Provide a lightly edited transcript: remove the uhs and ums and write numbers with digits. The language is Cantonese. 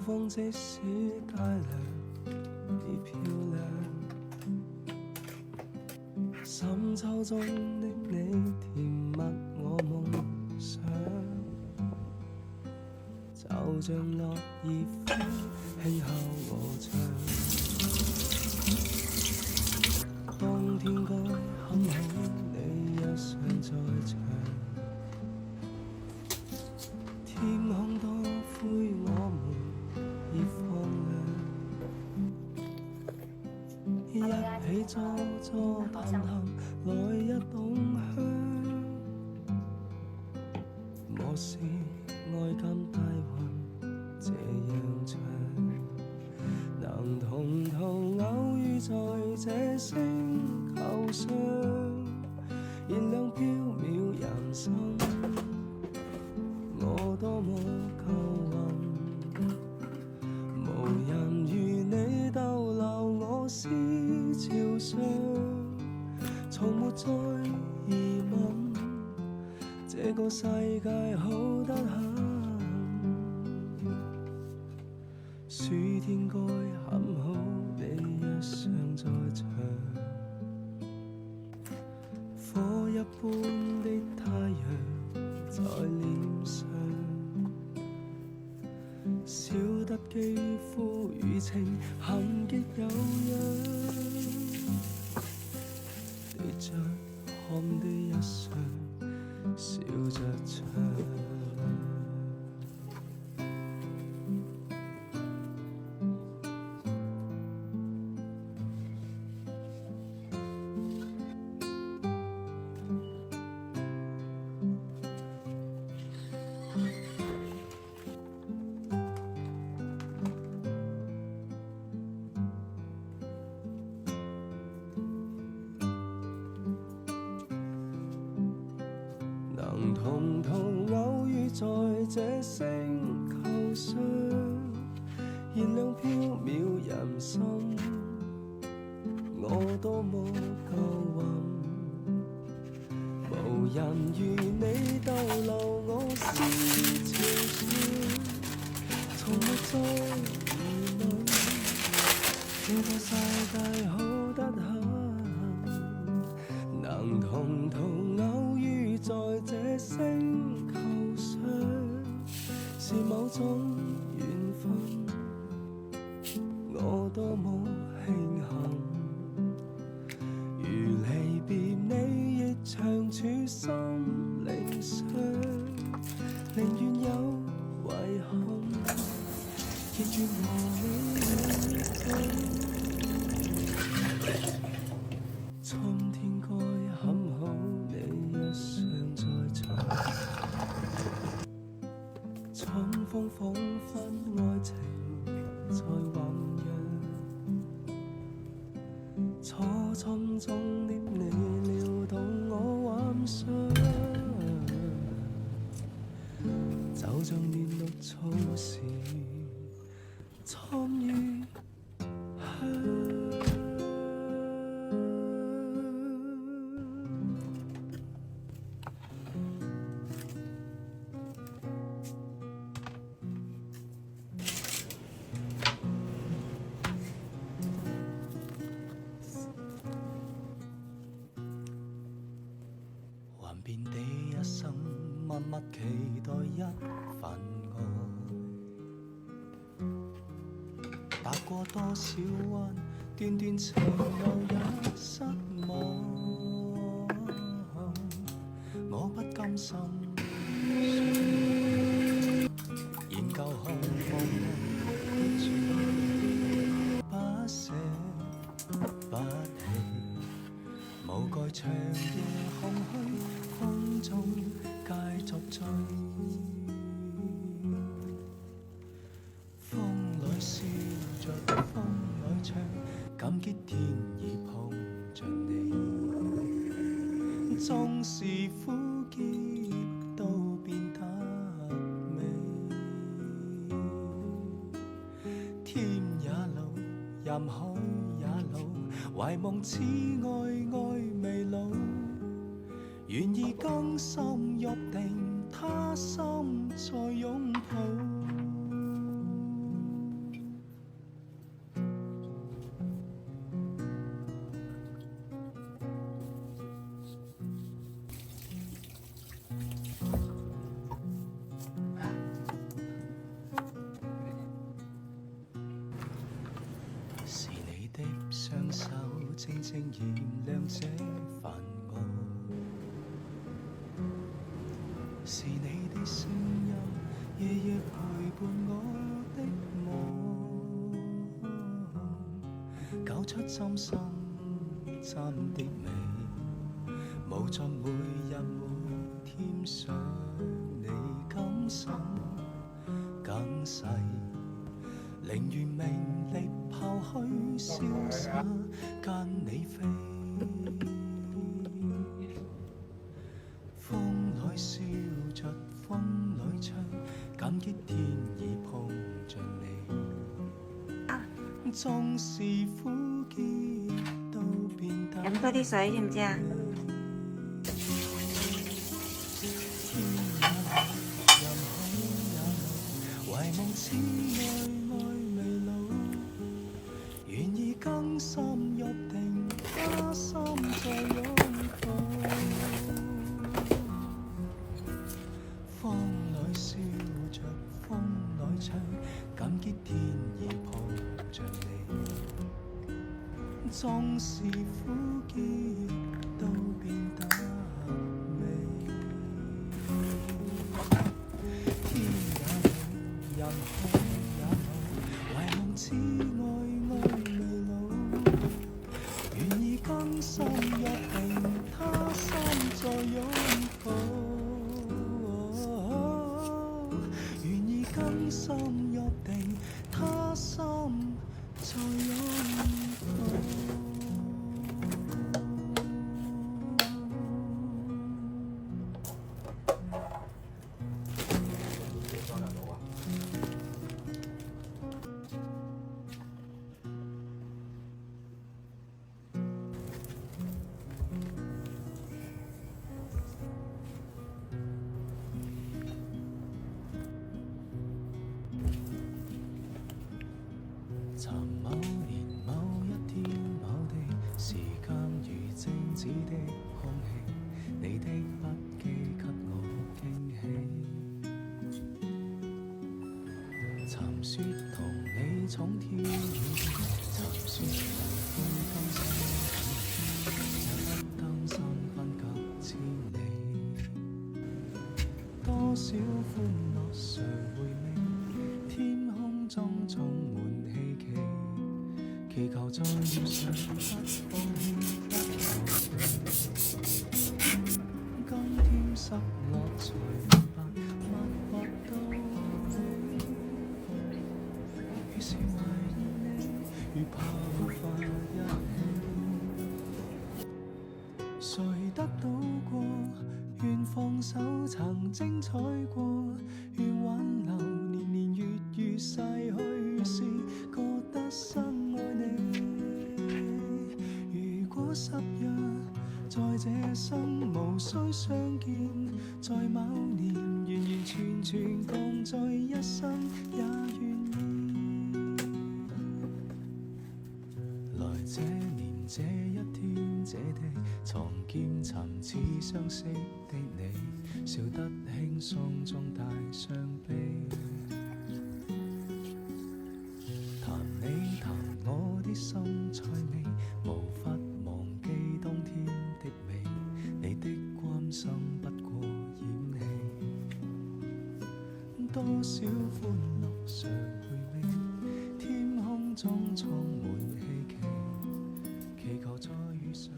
風即使帶涼已漂亮，深秋中的你甜蜜我夢想，就像落葉飛輕敲我窗。當天該很好，你若尚在場，天空多灰，我們已放亮，一起坐坐談談，來一桶香。我是愛甘帶雲這樣唱，能同途偶遇在這星球上，燃亮飄渺人生。我多麼幸運，無人如你逗留我思潮上，從沒再疑問，這個世界好得很。暑天該很好，你若尚在場，火一般的太陽在臉上，笑得肌膚如情痕極有樣，對着看的一雙笑着唱。能同途偶遇在這星球上，燃亮飄渺人生。我多麼幸運，無人如你逗留我思潮上，從沒再疑問，這個世界好得很。能同途偶遇在這星球上，是某種緣分。我多麼慶幸，如離別你亦長處心靈上，寧願有遺憾，亦願和你走。春天該很好，你若尚在場，春風彷彿愛情在醖釀，初春中的你撩動我幻想，就像嫩綠草時參與香。幻變的一生，默默期待一份愛，踏過多少彎，段段情路也失望。我不甘心，研究看放的處，不捨不棄，無蓋長夜空虛，風中皆作醉。風裏笑着，風裏唱，感激天意碰着你。縱是苦澀都變得美，天也老，任海也老，懷夢此愛愛未老，願意更深約定，他心再擁抱。聲燃亮這煩惱，是你的聲音夜夜陪伴我的夢，搞出針心針的美，無盡每日每天想你感受更細，寧願名利拋虛瀟灑，跟你飛。風裏笑着，風裏唱，感激天意碰着你。縱是苦澀都變得。飲多啲水知唔知啊？懷夢似愛愛未老，願意更深約定，加深再擁抱。風裏笑着，風裏唱，感激天意抱着你。縱是苦澀都變得美。天也老，人海也老，懷夢似愛愛未老，願意更深約定，他心再擁抱。願意更深約定，他心再擁抱。尋某年某一天某地，時間如靜止的空氣，你的筆記給我驚喜。尋說同你闖天與地，尋說無悔甘心忍，不擔心分隔千里。多少歡樂誰回味？天空中充滿希冀，祈求再遇上不放棄不後退。今天失落才明白，默默到於是懷念你，如泡發一起。誰得到過？願放手曾精彩過，願挽留年年月月逝去時，覺得深愛你。如果失約，在這生無需相見，在某年完完全全共聚一生也願意。來這年這一天這地，藏劍尋似相識的你，笑得輕鬆中帶傷悲。談你談我的心菜味，無法忘記當天的美，你的關心不過演戲。多少歡樂常回味，天空中充滿希冀，祈求再遇上。